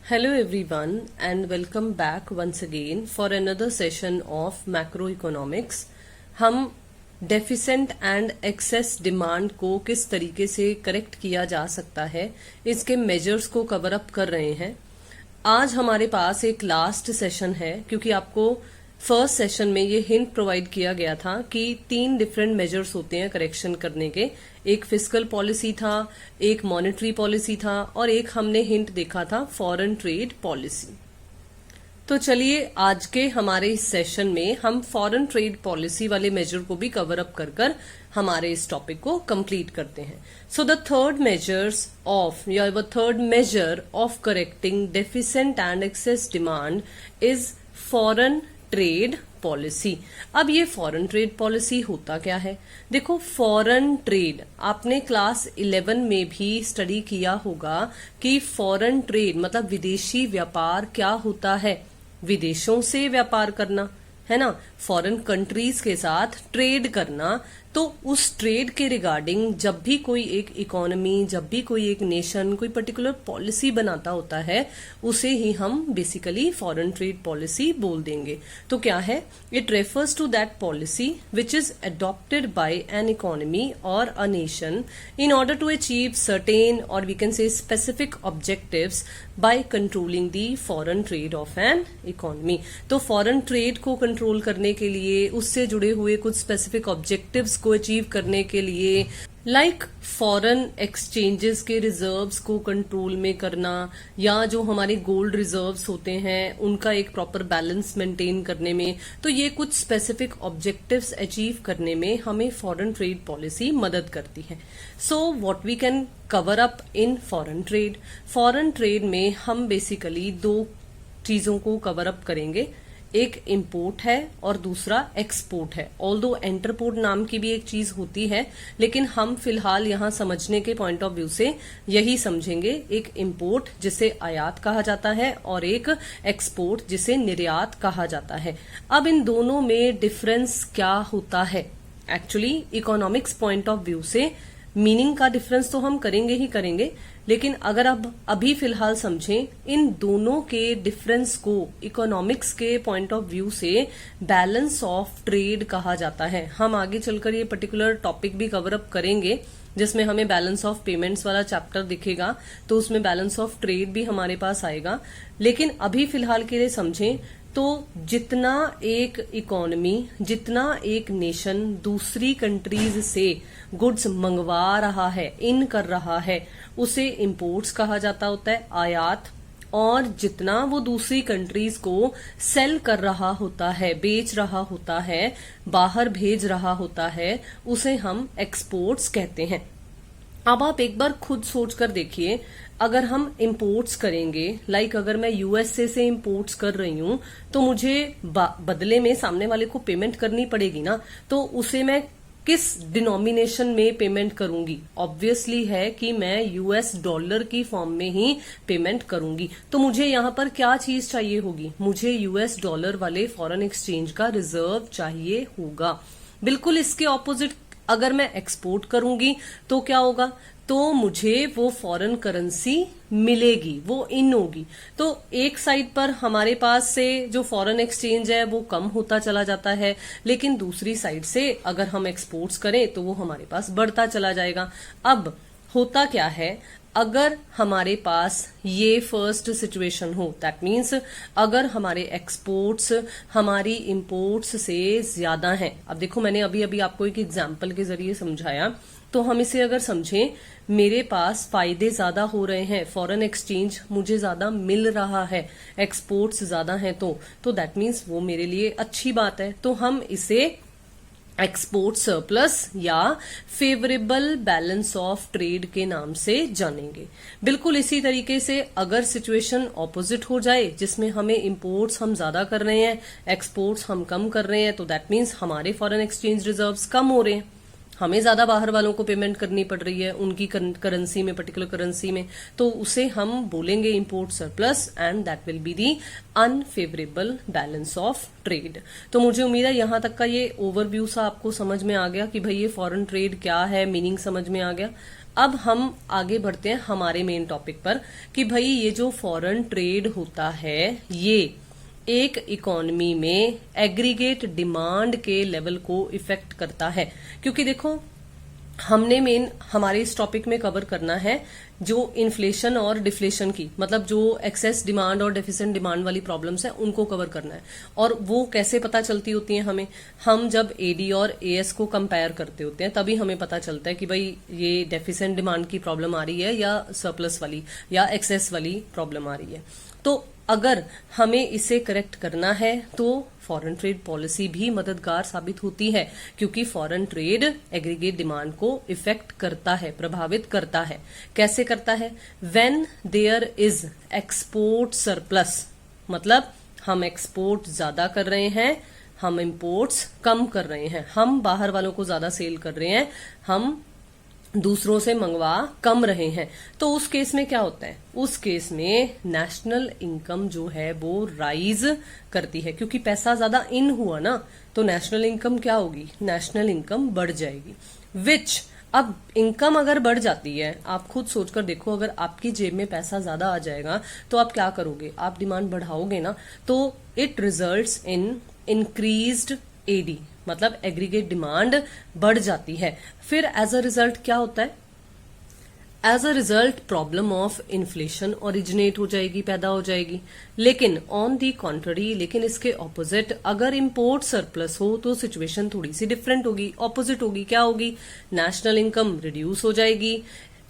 Hello everyone and welcome back once again for another session of macroeconomics। हम डेफिसेंट and excess demand को किस तरीके से करेक्ट किया जा सकता है इसके मेजर्स को कवर अप कर रहे हैं। आज हमारे पास एक लास्ट सेशन है क्योंकि आपको फर्स्ट सेशन में ये हिंट प्रोवाइड किया गया था कि 3 डिफरेंट मेजर्स होते हैं करेक्शन करने के। एक फिस्कल पॉलिसी था, एक मॉनेटरी पॉलिसी था और एक हमने हिंट देखा था फॉरेन ट्रेड पॉलिसी। तो चलिए आज के हमारे इस सेशन में हम फॉरेन ट्रेड पॉलिसी वाले मेजर को भी कवर अप कर हमारे इस टॉपिक को कंप्लीट करते हैं। So the third major of correcting deficient and excess demand is foreign trade policy. अब ये फॉरेन ट्रेड पॉलिसी होता क्या है? देखो, फॉरेन ट्रेड आपने क्लास 11 में भी स्टडी किया होगा कि फॉरेन ट्रेड मतलब विदेशी व्यापार क्या होता है। विदेशों से व्यापार करना है ना, फॉरेन कंट्रीज के साथ ट्रेड करना। तो उस ट्रेड के रिगार्डिंग जब भी कोई एक इकोनॉमी, जब भी कोई एक नेशन कोई पर्टिकुलर पॉलिसी बनाता होता है उसे ही हम बेसिकली फॉरेन ट्रेड पॉलिसी बोल देंगे। तो क्या है? It refers to that policy which is adopted by an economy और a nation in order to achieve certain और we can say specific objectives by controlling the foreign trade of an economy. तो foreign trade को control करने के लिए, उससे जुड़े हुए कुछ स्पेसिफिक ऑब्जेक्टिव्स को अचीव करने के लिए, लाइक फॉरेन एक्सचेंजेस के रिजर्व्स को कंट्रोल में करना या जो हमारे गोल्ड रिजर्व्स होते हैं उनका एक प्रॉपर बैलेंस मेंटेन करने में, तो ये कुछ स्पेसिफिक ऑब्जेक्टिव्स अचीव करने में हमें फॉरेन ट्रेड पॉलिसी मदद करती है। So what we can cover up in foreign trade. Foreign trade में हम बेसिकली 2 चीजों को कवर अप करेंगे, एक इंपोर्ट है और दूसरा एक्सपोर्ट है। ऑल्दो एंटरपोर्ट नाम की भी एक चीज होती है, लेकिन हम फिलहाल यहां समझने के पॉइंट ऑफ व्यू से यही समझेंगे, एक इंपोर्ट जिसे आयात कहा जाता है और एक एक्सपोर्ट जिसे निर्यात कहा जाता है। अब इन दोनों में डिफरेंस क्या होता है? Actually economics point of view से मीनिंग का डिफरेंस तो हम करेंगे ही करेंगे, लेकिन अगर अब अभी फिलहाल समझें इन दोनों के डिफरेंस को इकोनॉमिक्स के पॉइंट ऑफ व्यू से बैलेंस ऑफ ट्रेड कहा जाता है। हम आगे चलकर ये पर्टिकुलर टॉपिक भी कवर अप करेंगे जिसमें हमें बैलेंस ऑफ पेमेंट्स वाला चैप्टर दिखेगा, तो उसमें बैलेंस ऑफ ट्रेड भी हमारे पास आएगा। लेकिन अभी फिलहाल के लिए समझें तो जितना एक इकोनॉमी, जितना एक नेशन दूसरी कंट्रीज से गुड्स मंगवा रहा है, इन कर रहा है, उसे इंपोर्ट्स कहा जाता होता है, आयात। और जितना वो दूसरी कंट्रीज को सेल कर रहा होता है, बेच रहा होता है, बाहर भेज रहा होता है, उसे हम एक्सपोर्ट्स कहते हैं। अब आप एक बार खुद सोच कर देखिए, अगर हम इंपोर्ट्स करेंगे, लाइक अगर मैं यूएसए से इंपोर्ट्स कर रही हूं तो मुझे बदले में सामने वाले को पेमेंट करनी पड़ेगी ना, तो उसे मैं किस डिनोमिनेशन में पेमेंट करूंगी? ऑब्वियसली है कि मैं यूएस डॉलर की फॉर्म में ही पेमेंट करूंगी। तो मुझे यहां पर क्या चीज चाहिए होगी? मुझे यूएस डॉलर वाले फॉरेन एक्सचेंज का रिजर्व चाहिए होगा। बिल्कुल इसके ऑपोजिट अगर मैं एक्सपोर्ट करूंगी तो क्या होगा? तो मुझे वो फॉरेन करेंसी मिलेगी, वो इन होगी। तो एक साइड पर हमारे पास से जो फॉरेन एक्सचेंज है वो कम होता चला जाता है, लेकिन दूसरी साइड से अगर हम एक्सपोर्ट्स करें तो वो हमारे पास बढ़ता चला जाएगा। अब होता क्या है, अगर हमारे पास ये फर्स्ट सिचुएशन हो, दैट मीन्स अगर हमारे एक्सपोर्ट्स हमारी इंपोर्ट्स से ज्यादा हैं। अब देखो, मैंने अभी अभी आपको एक एग्जांपल के जरिए समझाया, तो हम इसे अगर समझें, मेरे पास फायदे ज्यादा हो रहे हैं, फॉरेन एक्सचेंज मुझे ज्यादा मिल रहा है, एक्सपोर्ट्स ज्यादा हैं, तो दैट मीन्स वो मेरे लिए अच्छी बात है। तो हम इसे एक्सपोर्ट सरप्लस या फेवरेबल बैलेंस ऑफ ट्रेड के नाम से जानेंगे। बिल्कुल इसी तरीके से अगर सिचुएशन ऑपोजिट हो जाए, जिसमें हमें इंपोर्ट्स हम ज्यादा कर रहे हैं, एक्सपोर्ट्स हम कम कर रहे हैं, तो दैट मीन्स हमारे फॉरेन एक्सचेंज रिजर्व्स कम हो रहे हैं, हमें ज्यादा बाहर वालों को पेमेंट करनी पड़ रही है उनकी करेंसी में, पर्टिकुलर करेंसी में, तो उसे हम बोलेंगे import surplus and that will be the unfavourable balance of trade. तो मुझे उम्मीद है यहां तक का ये ओवरव्यू सा आपको समझ में आ गया कि भाई ये फॉरेन ट्रेड क्या है, मीनिंग समझ में आ गया। अब हम आगे बढ़ते हैं हमारे मेन टॉपिक पर कि भाई ये जो फॉरेन ट्रेड होता है ये एक इकोनॉमी में एग्रीगेट डिमांड के लेवल को इफेक्ट करता है। क्योंकि देखो हमने मेन हमारे इस टॉपिक में कवर करना है जो इन्फ्लेशन और डिफ्लेशन की, मतलब जो एक्सेस डिमांड और डेफिसिएंट डिमांड वाली प्रॉब्लम्स है उनको कवर करना है। और वो कैसे पता चलती होती हैं हमें, हम जब एडी और एएस को कंपेयर करते होते हैं तभी हमें पता चलता है कि भाई ये डेफिसिएंट डिमांड की प्रॉब्लम आ रही है या सरप्लस वाली या एक्सेस वाली प्रॉब्लम आ रही है। तो अगर हमें इसे करेक्ट करना है तो फॉरेन ट्रेड पॉलिसी भी मददगार साबित होती है, क्योंकि फॉरेन ट्रेड एग्रीगेट डिमांड को इफेक्ट करता है, प्रभावित करता है। कैसे करता है? When there is export surplus, मतलब हम एक्सपोर्ट ज्यादा कर रहे हैं, हम इंपोर्ट्स कम कर रहे हैं, हम बाहर वालों को ज्यादा सेल कर रहे हैं, हम दूसरों से मंगवा कम रहे हैं। तो उस केस में क्या होता है? उस केस में नेशनल इनकम जो है वो राइज करती है, क्योंकि पैसा ज्यादा इन हुआ ना, तो नेशनल इनकम क्या होगी? नेशनल इनकम बढ़ जाएगी। विच अब इनकम अगर बढ़ जाती है, आप खुद सोचकर देखो, अगर आपकी जेब में पैसा ज्यादा आ जाएगा तो आप क्या करोगे? आप डिमांड बढ़ाओगे ना। तो it results in increased AD, मतलब एग्रीगेट डिमांड बढ़ जाती है। फिर एज अ रिजल्ट क्या होता है? As a result problem of inflation originate हो जाएगी, पैदा हो जाएगी। लेकिन ऑन दी कॉन्ट्ररी, लेकिन इसके ऑपोजिट अगर इंपोर्ट सरप्लस हो तो सिचुएशन थोड़ी सी डिफरेंट होगी, ऑपोजिट होगी। क्या होगी? नेशनल इनकम रिड्यूस हो जाएगी,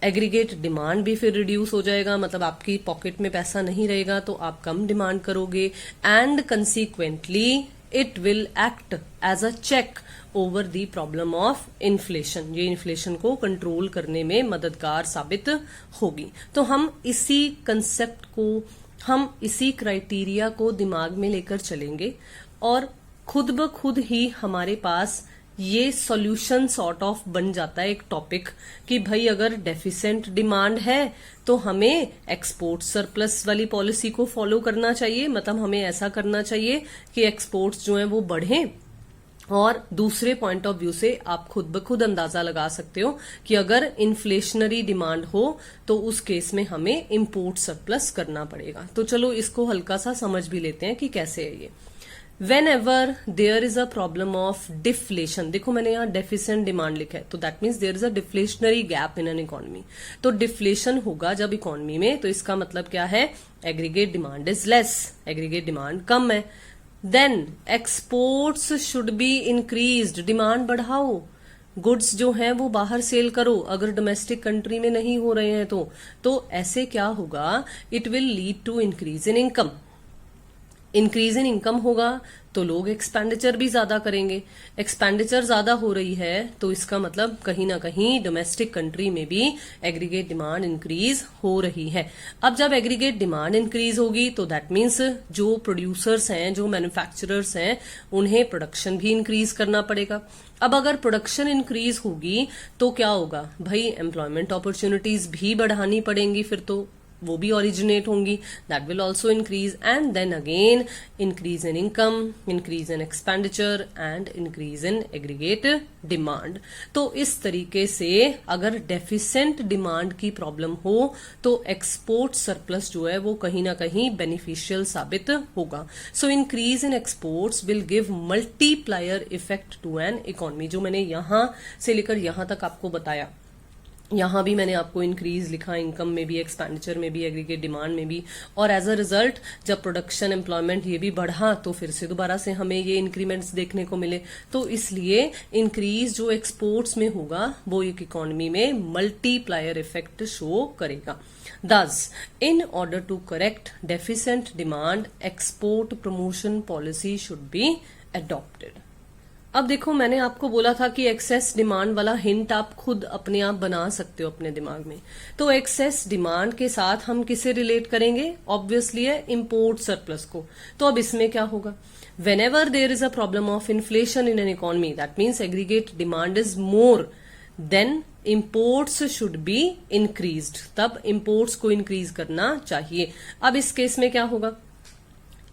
एग्रीगेट डिमांड भी फिर रिड्यूस हो जाएगा, मतलब आपकी पॉकेट में पैसा नहीं रहेगा तो आप कम डिमांड करोगे, and consequently it will act as a check over the problem of inflation. ये इन्फ्लेशन को कंट्रोल करने में मददगार साबित होगी। तो हम इसी कंसेप्ट को, हम इसी क्राइटेरिया को दिमाग में लेकर चलेंगे और खुद ब खुद ही हमारे पास ये सॉल्यूशन सॉर्ट ऑफ बन जाता है एक टॉपिक कि भाई अगर डेफिसिएंट डिमांड है तो हमें एक्सपोर्ट सरप्लस वाली पॉलिसी को फॉलो करना चाहिए, मतलब हमें ऐसा करना चाहिए कि एक्सपोर्ट्स जो हैं वो बढ़ें। और दूसरे पॉइंट ऑफ व्यू से आप खुद ब खुद अंदाजा लगा सकते हो कि अगर इन्फ्लेशनरी डिमांड हो तो उस केस में हमें इंपोर्ट सरप्लस करना पड़ेगा। तो चलो इसको हल्का सा समझ भी लेते हैं कि कैसे है ये। Whenever there is a problem of deflation, देखो मैंने यहाँ डेफिसिएंट डिमांड लिखा है, तो that means there is a deflationary gap in an economy. तो डिफ्लेशन होगा जब इकोनॉमी में, तो इसका मतलब क्या है? Aggregate demand is less, aggregate demand कम है। Then exports should be increased, demand बढ़ाओ, गुड्स जो हैं वो बाहर सेल करो अगर डोमेस्टिक कंट्री में नहीं हो रहे हैं तो ऐसे क्या होगा? It will lead to increase in income. Increase in income होगा तो लोग एक्सपेंडिचर भी ज्यादा करेंगे, एक्सपेंडिचर ज्यादा हो रही है तो इसका मतलब कहीं ना कहीं डोमेस्टिक कंट्री में भी एग्रीगेट डिमांड इंक्रीज हो रही है। अब जब एग्रीगेट डिमांड इंक्रीज होगी तो दैट मीन्स जो प्रोड्यूसर्स हैं, जो मैन्युफैक्चरर्स हैं, उन्हें प्रोडक्शन भी इंक्रीज करना पड़ेगा। अब अगर प्रोडक्शन इंक्रीज होगी तो क्या होगा भाई? एम्प्लॉयमेंट अपॉर्चुनिटीज भी बढ़ानी पड़ेंगी, फिर तो वो भी ओरिजिनेट होंगी, that will also increase, and then again increase in income, increase in expenditure and increase in aggregate demand. तो इस तरीके से अगर डेफिसिएंट डिमांड की प्रॉब्लम हो तो एक्सपोर्ट सरप्लस जो है वो कहीं ना कहीं बेनिफिशियल साबित होगा। So increase in exports will give multiplier effect to an economy. जो मैंने यहां से लेकर यहां तक आपको बताया, यहां भी मैंने आपको इंक्रीज लिखा, इनकम में भी, एक्सपेंडिचर में भी, एग्रीगेट डिमांड में भी, और एज अ रिजल्ट जब प्रोडक्शन, एम्प्लॉयमेंट ये भी बढ़ा तो फिर से दोबारा से हमें ये इंक्रीमेंट्स देखने को मिले। तो इसलिए इंक्रीज जो एक्सपोर्ट्स में होगा वो एक इकोनॉमी में मल्टीप्लायर इफेक्ट शो करेगा। Thus, in order to correct deficient demand, export promotion policy should be adopted. अब देखो मैंने आपको बोला था कि एक्सेस डिमांड वाला हिंट आप खुद अपने आप बना सकते हो अपने दिमाग में। तो एक्सेस डिमांड के साथ हम किसे रिलेट करेंगे? ऑब्वियसली है इंपोर्ट सरप्लस को। तो अब इसमें क्या होगा? Whenever there is a problem of inflation in an economy, that means aggregate demand is more, then imports should be increased. तब imports को increase करना चाहिए। अब इस केस में क्या होगा?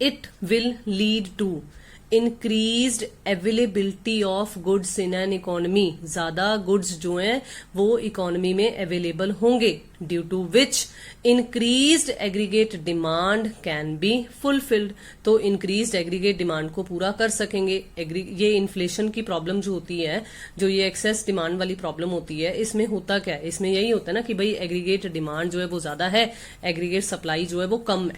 It will lead to increased availability of goods in an economy, ज्यादा गुड्स जो हैं वो इकोनॉमी में अवेलेबल होंगे, due to which increased aggregate demand can be fulfilled. तो इंक्रीज्ड एग्रीगेट डिमांड को पूरा कर सकेंगे। ये इन्फ्लेशन की प्रॉब्लम जो होती है, जो ये एक्सेस डिमांड वाली प्रॉब्लम होती है, इसमें होता क्या है, इसमें यही होता है ना कि भाई एग्रीगेट डिमांड जो है वो ज्यादा है, एग्रीगेट सप्लाई जो है वो कम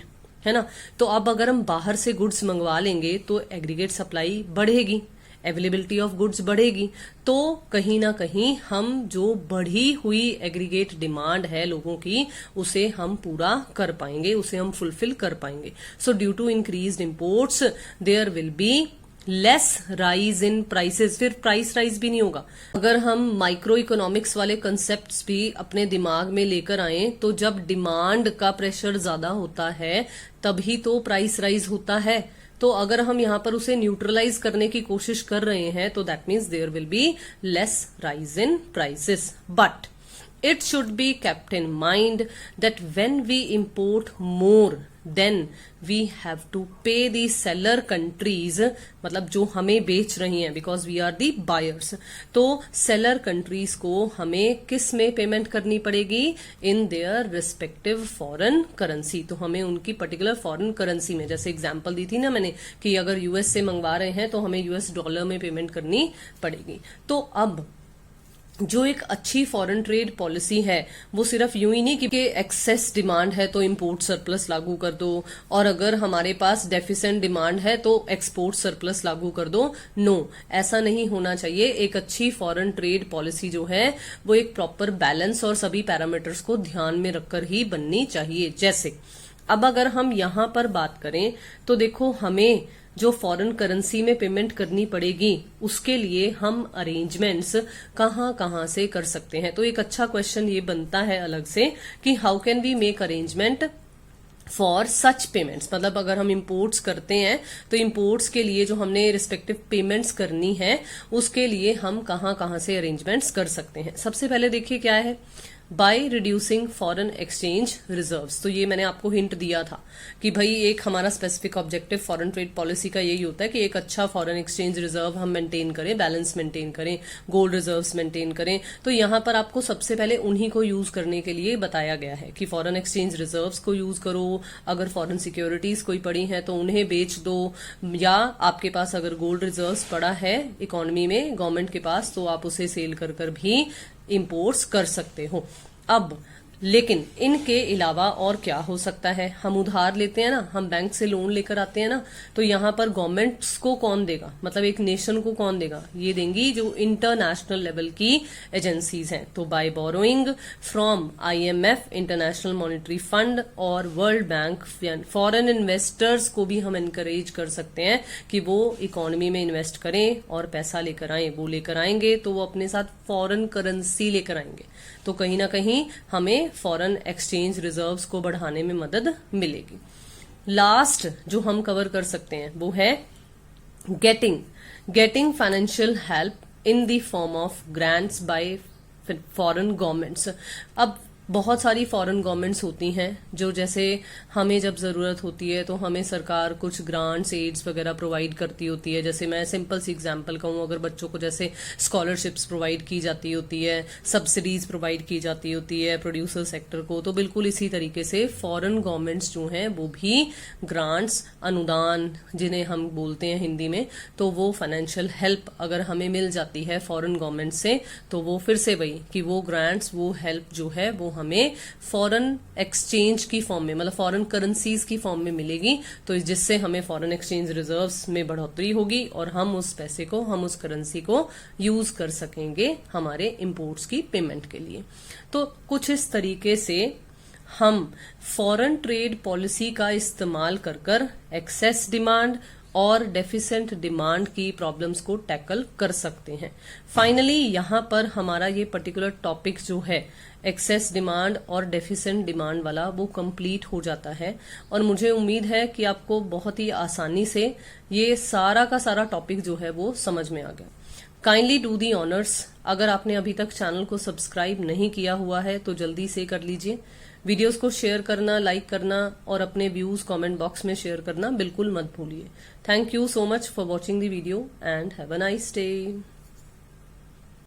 है ना। तो अब अगर हम बाहर से गुड्स मंगवा लेंगे तो एग्रीगेट सप्लाई बढ़ेगी, अवेलेबिलिटी ऑफ गुड्स बढ़ेगी, तो कहीं ना कहीं हम जो बढ़ी हुई एग्रीगेट डिमांड है लोगों की, उसे हम पूरा कर पाएंगे, उसे हम फुलफिल कर पाएंगे। So due to increased imports there will be less rise in prices, फिर प्राइस राइज भी नहीं होगा। अगर हम माइक्रो इकोनॉमिक्स वाले कंसेप्ट्स भी अपने दिमाग में लेकर आए, तो जब डिमांड का प्रेशर ज्यादा होता है तभी तो प्राइस राइज होता है। तो अगर हम यहां पर उसे न्यूट्रलाइज करने की कोशिश कर रहे हैं तो that means there will be less rise in prices. But it should be kept in mind that when we import more then we have to pay the seller countries, मतलब जो हमें बेच रही हैं, because we are the buyers, तो seller countries को हमें किस में पेमेंट करनी पड़ेगी, in their respective foreign currency। तो हमें उनकी particular foreign currency में, जैसे एग्जांपल दी थी ना मैंने कि अगर यूएस से मंगवा रहे हैं तो हमें यूएस डॉलर में पेमेंट करनी पड़ेगी। तो अब जो एक अच्छी फॉरेन ट्रेड पॉलिसी है वो सिर्फ यूं ही नहीं कि एक्सेस डिमांड है तो इंपोर्ट सरप्लस लागू कर दो, और अगर हमारे पास डेफिसिएंट डिमांड है तो एक्सपोर्ट सरप्लस लागू कर दो। नो, ऐसा नहीं होना चाहिए। एक अच्छी फॉरेन ट्रेड पॉलिसी जो है वो एक प्रॉपर बैलेंस और सभी पैरामीटर्स को ध्यान में रखकर ही बननी चाहिए। जैसे अब अगर हम यहां पर बात करें तो देखो, हमें जो फॉरेन करेंसी में पेमेंट करनी पड़ेगी उसके लिए हम अरेंजमेंट्स कहां से कर सकते हैं। तो एक अच्छा क्वेश्चन ये बनता है अलग से कि how can we make arrangement for such payments, मतलब अगर हम इंपोर्ट्स करते हैं तो इंपोर्ट्स के लिए जो हमने रिस्पेक्टिव पेमेंट्स करनी है उसके लिए हम कहां से अरेंजमेंट्स कर सकते हैं। सबसे पहले देखिए क्या है, by reducing foreign exchange reserves. तो ये मैंने आपको हिंट दिया था कि भाई एक हमारा specific objective foreign trade policy का यही होता है कि एक अच्छा फॉरेन एक्सचेंज रिजर्व हम मेंटेन करें, बैलेंस मेंटेन करें, गोल्ड रिजर्व्स मेंटेन करें। तो यहां पर आपको सबसे पहले उन्हीं को यूज करने के लिए बताया गया है कि फॉरेन एक्सचेंज रिजर्व्स को यूज करो, अगर फॉरेन सिक्योरिटीज कोई पड़ी हैं तो उन्हें बेच दो, या आपके पास अगर गोल्ड रिजर्व्स पड़ा है इकोनॉमी में गवर्नमेंट के पास तो आप उसे सेल कर भी इंपोर्ट्स कर सकते हो। अब लेकिन इनके अलावा और क्या हो सकता है, हम उधार लेते हैं ना, हम बैंक से लोन लेकर आते हैं ना, तो यहां पर गवर्नमेंट्स को कौन देगा, मतलब एक नेशन को कौन देगा, ये देंगी जो इंटरनेशनल लेवल की एजेंसीज हैं। तो by borrowing from IMF, international monetary fund और वर्ल्ड बैंक, फॉरेन इन्वेस्टर्स को भी हम एनकरेज कर सकते हैं कि वो इकोनॉमी में इन्वेस्ट करें और पैसा लेकर आए। वो लेकर आएंगे तो वो अपने साथ फॉरेन करेंसी लेकर आएंगे, तो कहीं ना कहीं हमें फॉरेन एक्सचेंज रिजर्व्स को बढ़ाने में मदद मिलेगी। लास्ट जो हम कवर कर सकते हैं वो है getting financial help in the form of grants bye foreign governments. अब बहुत सारी फॉरेन गवर्नमेंट्स होती हैं जो जैसे हमें जब जरूरत होती है तो हमें सरकार कुछ ग्रांट्स एड्स वगैरह प्रोवाइड करती होती है। जैसे मैं सिंपल सी एग्जांपल कहूँ, अगर बच्चों को जैसे स्कॉलरशिप्स प्रोवाइड की जाती होती है, सब्सिडीज प्रोवाइड की जाती होती है प्रोड्यूसर सेक्टर को, तो बिल्कुल इसी तरीके से फॉरेन गवर्नमेंट्स जो हैं वो भी ग्रांट्स, अनुदान जिन्हें हम बोलते हैं हिंदी में, तो वो फाइनेंशियल हेल्प अगर हमें मिल जाती है फॉरेन गवर्नमेंट से तो वो फिर से वही कि वो ग्रांट्स, वो हेल्प जो है वो हमें फॉरेन एक्सचेंज की फॉर्म में, मतलब फॉरेन करेंसीज की फॉर्म में मिलेगी। तो जिससे हमें फॉरेन एक्सचेंज रिजर्व्स में बढ़ोतरी होगी और हम उस पैसे को, हम उस करेंसी को यूज कर सकेंगे हमारे इंपोर्ट्स की पेमेंट के लिए। तो कुछ इस तरीके से हम फॉरेन ट्रेड पॉलिसी का इस्तेमाल कर एक्सेस डिमांड और डेफिसिएंट डिमांड की प्रॉब्लम्स को टैकल कर सकते हैं। फाइनली यहां पर हमारा ये पर्टिकुलर टॉपिक जो है एक्सेस डिमांड और डेफिसिएंट डिमांड वाला वो कंप्लीट हो जाता है, और मुझे उम्मीद है कि आपको बहुत ही आसानी से ये सारा का सारा टॉपिक जो है वो समझ में आ गया। Kindly do the honours. अगर आपने अभी तक चैनल को सब्सक्राइब नहीं किया हुआ है तो जल्दी से कर लीजिए। वीडियोस को शेयर करना, लाइक करना और अपने व्यूज कमेंट बॉक्स में शेयर करना बिल्कुल मत भूलिए। Thank you so much for watching the video and have a nice day.